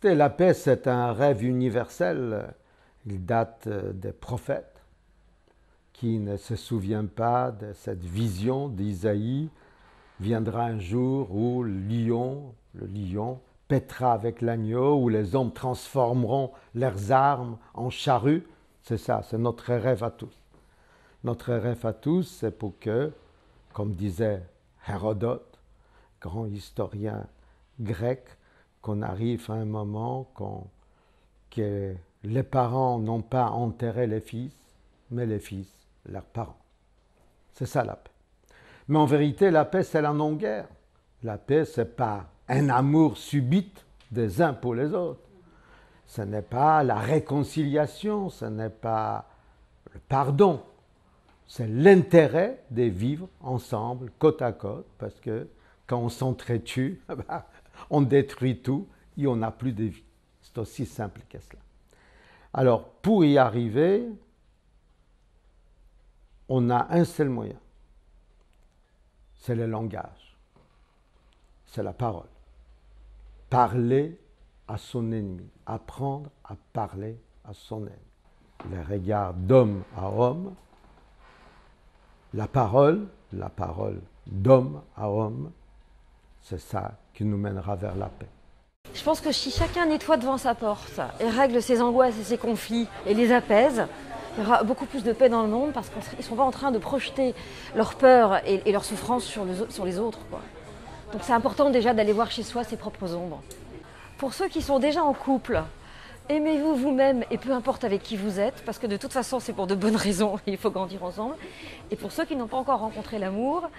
Écoutez, la paix, c'est un rêve universel. Il date des prophètes. Qui ne se souvient pas de cette vision d'Isaïe? Viendra un jour où le lion, pètera avec l'agneau, où les hommes transformeront leurs armes en charrues. C'est ça, c'est notre rêve à tous. Notre rêve à tous, c'est pour que, comme disait Hérodote, grand historien grec, qu'on arrive à un moment que les parents n'ont pas enterré les fils, mais les fils, leurs parents. C'est ça la paix. Mais en vérité, la paix, c'est la non-guerre. La paix, ce n'est pas un amour subit des uns pour les autres. Ce n'est pas la réconciliation, ce n'est pas le pardon. C'est l'intérêt de vivre ensemble, côte à côte, parce que quand on s'entretue, on détruit tout et on n'a plus de vie. C'est aussi simple que cela. Alors, pour y arriver, on a un seul moyen. C'est le langage. C'est la parole. Parler à son ennemi. Apprendre à parler à son ennemi. Le regard d'homme à homme. La parole d'homme à homme. C'est ça qui nous mènera vers la paix. Je pense que si chacun nettoie devant sa porte et règle ses angoisses et ses conflits et les apaise, il y aura beaucoup plus de paix dans le monde parce qu'ils ne sont pas en train de projeter leur peur et leur souffrance sur les autres, quoi. Donc c'est important déjà d'aller voir chez soi ses propres ombres. Pour ceux qui sont déjà en couple, aimez-vous vous-même et peu importe avec qui vous êtes, parce que de toute façon c'est pour de bonnes raisons et il faut grandir ensemble. Et pour ceux qui n'ont pas encore rencontré l'amour,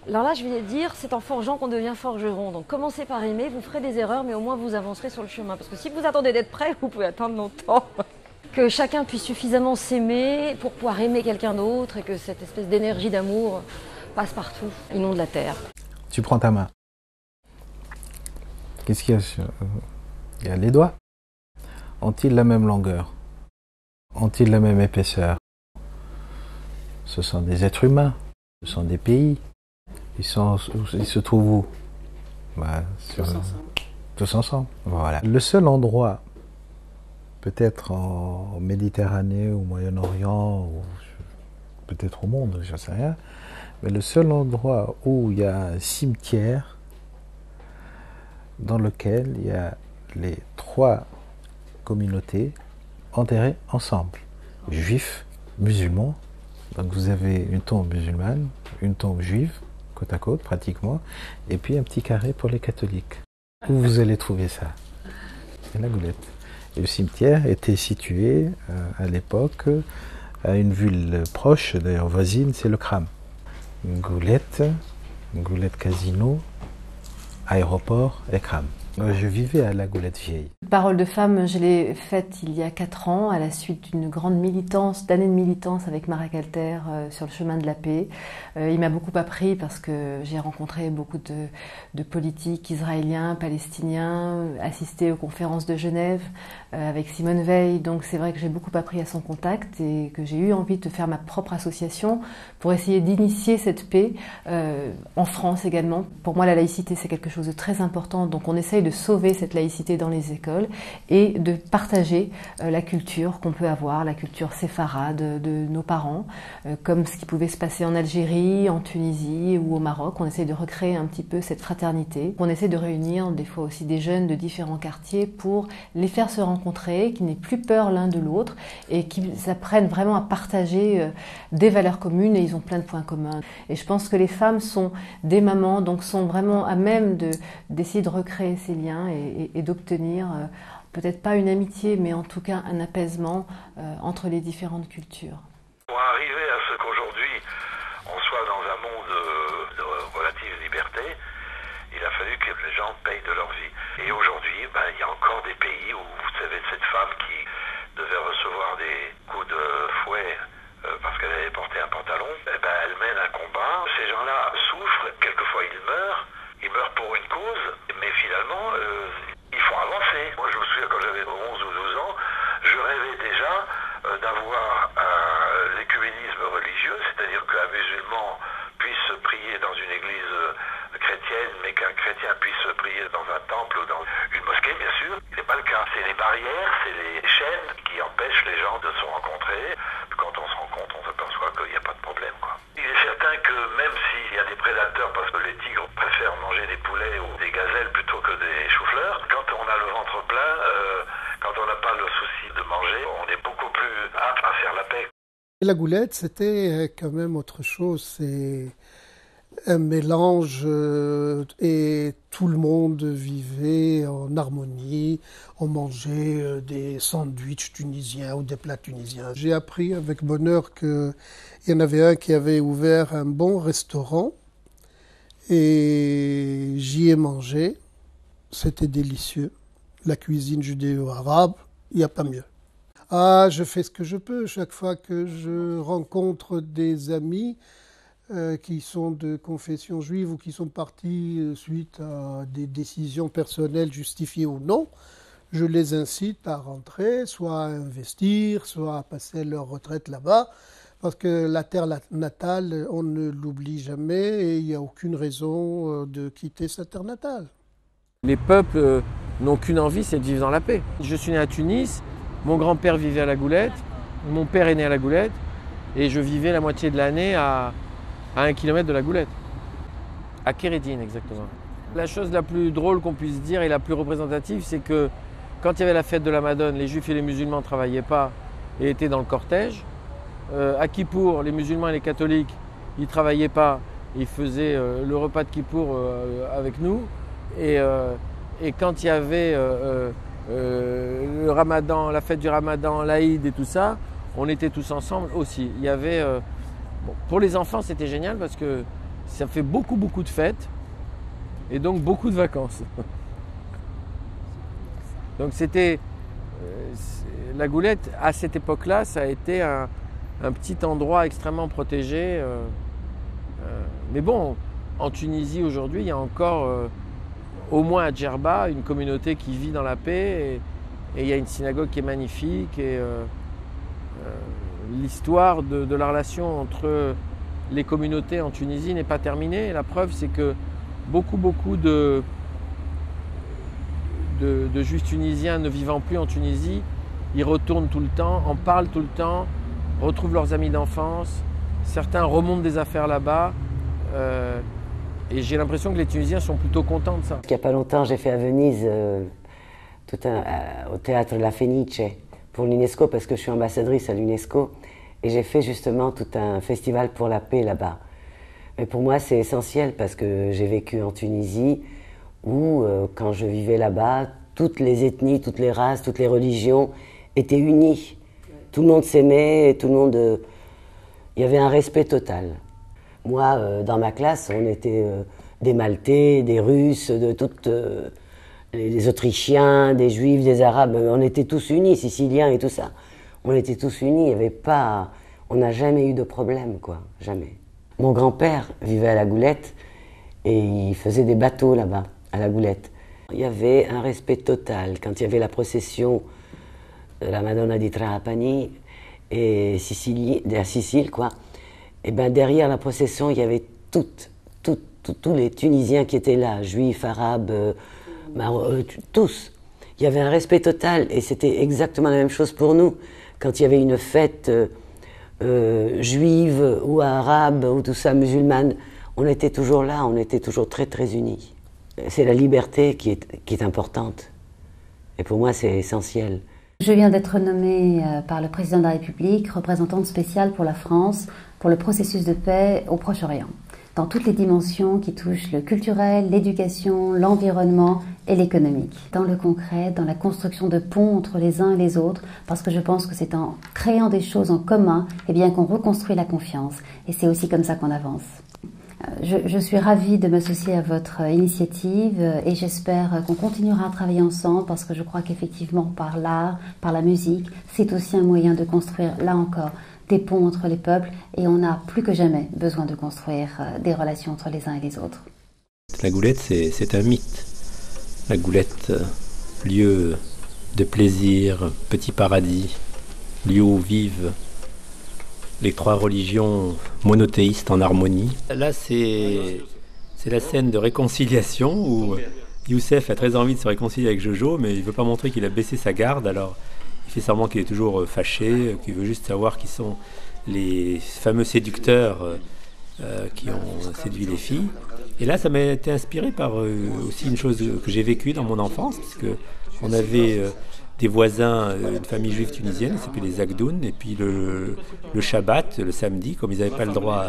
alors là je vais dire, c'est en forgeant qu'on devient forgeron. Donc commencez par aimer, vous ferez des erreurs mais au moins vous avancerez sur le chemin. Parce que si vous attendez d'être prêt, vous pouvez attendre longtemps. Que chacun puisse suffisamment s'aimer pour pouvoir aimer quelqu'un d'autre et que cette espèce d'énergie d'amour passe partout, inonde la terre. Tu prends ta main. Qu'est-ce qu'il y a sur... Il y a les doigts. Ont-ils la même longueur? Ont-ils la même épaisseur? Ce sont des êtres humains. Ce sont des pays. Ils se trouvent où? Tous ensemble. Voilà. Le seul endroit, peut-être en Méditerranée ou au Moyen-Orient, ou peut-être au monde, je ne sais rien, mais le seul endroit où il y a un cimetière dans lequel il y a les trois communautés enterrées ensemble, juifs, musulmans. Donc vous avez une tombe musulmane, une tombe juive, côte à côte pratiquement, et puis un petit carré pour les catholiques. Où vous allez trouver ça? C'est la Goulette. Et le cimetière était situé à l'époque à une ville proche, d'ailleurs voisine, c'est le Kram. Goulette Casino, aéroport et Kram. Je vivais à la Goulette Vieille. Parole de femme, je l'ai faite il y a 4 ans, à la suite d'une grande militance, d'années de militance avec Marek Alter sur le chemin de la paix. Il m'a beaucoup appris parce que j'ai rencontré beaucoup de politiques israéliens, palestiniens, assisté aux conférences de Genève avec Simone Veil. Donc c'est vrai que j'ai beaucoup appris à son contact et que j'ai eu envie de faire ma propre association pour essayer d'initier cette paix en France également. Pour moi, la laïcité, c'est quelque chose de très important, donc on essaye de sauver cette laïcité dans les écoles et de partager la culture qu'on peut avoir, la culture séfarade de nos parents, comme ce qui pouvait se passer en Algérie, en Tunisie ou au Maroc. On essaie de recréer un petit peu cette fraternité. On essaie de réunir des fois aussi des jeunes de différents quartiers pour les faire se rencontrer, qu'ils n'aient plus peur l'un de l'autre et qu'ils apprennent vraiment à partager des valeurs communes, et ils ont plein de points communs. Et je pense que les femmes sont des mamans, donc sont vraiment à même d'essayer de recréer ces liens et d'obtenir peut-être pas une amitié, mais en tout cas un apaisement entre les différentes cultures. Pour arriver à ce qu'aujourd'hui on soit dans un monde de relative liberté, il a fallu que les gens payent de leur vie. Et aujourd'hui, il y a encore des pays où vous savez cette femme qui devait recevoir des coups de fouet parce qu'elle avait porté un pantalon, elle mène un combat. Ces gens-là souffrent, quelquefois ils meurent pour une cause, mais finalement il faut avancer. Moi je me souviens quand j'avais 11 ou 12 ans, je rêvais déjà d'avoir l'écuménisme religieux, c'est-à-dire qu'un musulman puisse prier dans une église chrétienne, mais qu'un chrétien puisse prier dans un temple ou dans une mosquée, bien sûr. Ce n'est pas le C'est les barrières, c'est les chaînes qui empêchent les gens de se rencontrer. Quand on se rencontre, on s'aperçoit qu'il n'y a pas de problème, quoi. Il est certain que même s'il y a des prédateurs, parce que les tigres préfèrent manger des poulets ou des gazelles plutôt que des choux-fleurs, quand on a le ventre plein, quand on n'a pas le souci de manger, on est beaucoup plus apte à faire la paix. La Goulette, c'était quand même autre chose. C'est un mélange et tout le monde vivait en harmonie. On mangeait des sandwichs tunisiens ou des plats tunisiens. J'ai appris avec bonheur qu'il y en avait un qui avait ouvert un bon restaurant et j'y ai mangé. C'était délicieux. La cuisine judéo-arabe, il n'y a pas mieux. Ah, je fais ce que je peux. Chaque fois que je rencontre des amis qui sont de confession juive ou qui sont partis suite à des décisions personnelles justifiées ou non, je les incite à rentrer, soit à investir, soit à passer leur retraite là-bas, parce que la terre natale, on ne l'oublie jamais et il n'y a aucune raison de quitter sa terre natale. Les peuples n'ont qu'une envie, c'est de vivre dans la paix. Je suis né à Tunis, mon grand-père vivait à la Goulette, mon père est né à la Goulette, et je vivais la moitié de l'année à 1 kilomètre de la Goulette, à Kérédine exactement. La chose la plus drôle qu'on puisse dire et la plus représentative, c'est que quand il y avait la fête de la Madone, les juifs et les musulmans ne travaillaient pas et étaient dans le cortège. À Kippour, les musulmans et les catholiques, ils ne travaillaient pas, ils faisaient le repas de Kippour avec nous. Et quand il y avait le Ramadan, la fête du Ramadan, l'Aïd et tout ça, on était tous ensemble aussi. Il y avait, pour les enfants, c'était génial parce que ça fait beaucoup de fêtes et donc beaucoup de vacances. Donc c'était la Goulette à cette époque-là, ça a été un petit endroit extrêmement protégé. Mais bon, en Tunisie aujourd'hui, il y a encore au moins à Djerba, une communauté qui vit dans la paix et il y a une synagogue qui est magnifique et l'histoire de la relation entre les communautés en Tunisie n'est pas terminée. Et la preuve, c'est que beaucoup de juifs tunisiens ne vivant plus en Tunisie, ils retournent tout le temps, en parlent tout le temps, retrouvent leurs amis d'enfance, certains remontent des affaires là-bas. Et j'ai l'impression que les Tunisiens sont plutôt contents de ça. Il n'y a pas longtemps, j'ai fait à Venise au théâtre La Fenice pour l'UNESCO parce que je suis ambassadrice à l'UNESCO et j'ai fait justement tout un festival pour la paix là-bas. Mais pour moi, c'est essentiel parce que j'ai vécu en Tunisie où, quand je vivais là-bas, toutes les ethnies, toutes les races, toutes les religions étaient unies. Tout le monde s'aimait, tout le monde... il y avait un respect total. Moi, dans ma classe, on était des Maltais, des Russes, de toutes les Autrichiens, des Juifs, des Arabes. On était tous unis, Siciliens et tout ça. On était tous unis. Il y avait pas, on n'a jamais eu de problème, quoi, jamais. Mon grand-père vivait à la Goulette et il faisait des bateaux là-bas, à la Goulette. Il y avait un respect total quand il y avait la procession de la Madonna di Trapani et à Sicile, quoi. Et ben derrière la procession, il y avait tous les Tunisiens qui étaient là, juifs, arabes, tous. Il y avait un respect total et c'était exactement la même chose pour nous. Quand il y avait une fête juive ou arabe ou tout ça, musulmane, on était toujours là, on était toujours très unis. C'est la liberté qui est importante. Et pour moi, c'est essentiel. Je viens d'être nommée par le président de la République représentante spéciale pour la France pour le processus de paix au Proche-Orient, dans toutes les dimensions qui touchent le culturel, l'éducation, l'environnement et l'économique. Dans le concret, dans la construction de ponts entre les uns et les autres, parce que je pense que c'est en créant des choses en commun qu'on reconstruit la confiance. Et c'est aussi comme ça qu'on avance. Je suis ravie de m'associer à votre initiative et j'espère qu'on continuera à travailler ensemble parce que je crois qu'effectivement par l'art, par la musique, c'est aussi un moyen de construire, là encore, des ponts entre les peuples et on a plus que jamais besoin de construire des relations entre les uns et les autres. La Goulette, c'est un mythe. La Goulette, lieu de plaisir, petit paradis, lieu où vivent les trois religions monothéistes en harmonie. Là, c'est la scène de réconciliation où Youssef a très envie de se réconcilier avec Jojo, mais il ne veut pas montrer qu'il a baissé sa garde, alors il fait semblant qu'il est toujours fâché, qu'il veut juste savoir qui sont les fameux séducteurs qui ont séduit les filles. Et là, ça m'a été inspiré par aussi une chose que j'ai vécue dans mon enfance, parce qu'on avait des voisins, une famille juive tunisienne, qui s'appelait les Agdoun, et puis le Shabbat, le samedi, comme ils n'avaient pas le droit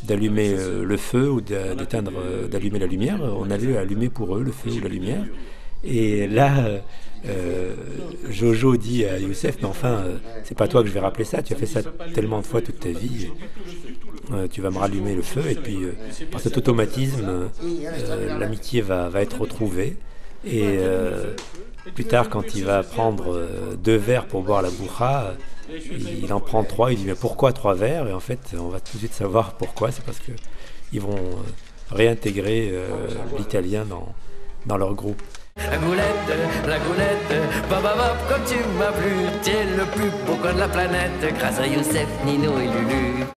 d'allumer le feu ou d'allumer la lumière, on allait allumer pour eux le feu ou la lumière. Et là, Jojo dit à Youssef, mais enfin, c'est pas toi que je vais rappeler ça, tu as fait ça tellement de fois toute ta vie, tu vas me rallumer le feu, et puis par cet automatisme, l'amitié va être retrouvée. Et plus tard, quand il va prendre 2 verres pour boire la boucha, il en prend 3, il dit mais pourquoi 3 verres? Et en fait, on va tout de suite savoir pourquoi, c'est parce qu'ils vont réintégrer l'italien dans leur groupe. La goulette, bababab, comme tu m'as plu, t'es le plus beau coin de la planète, grâce à Youssef, Nino et Lulu.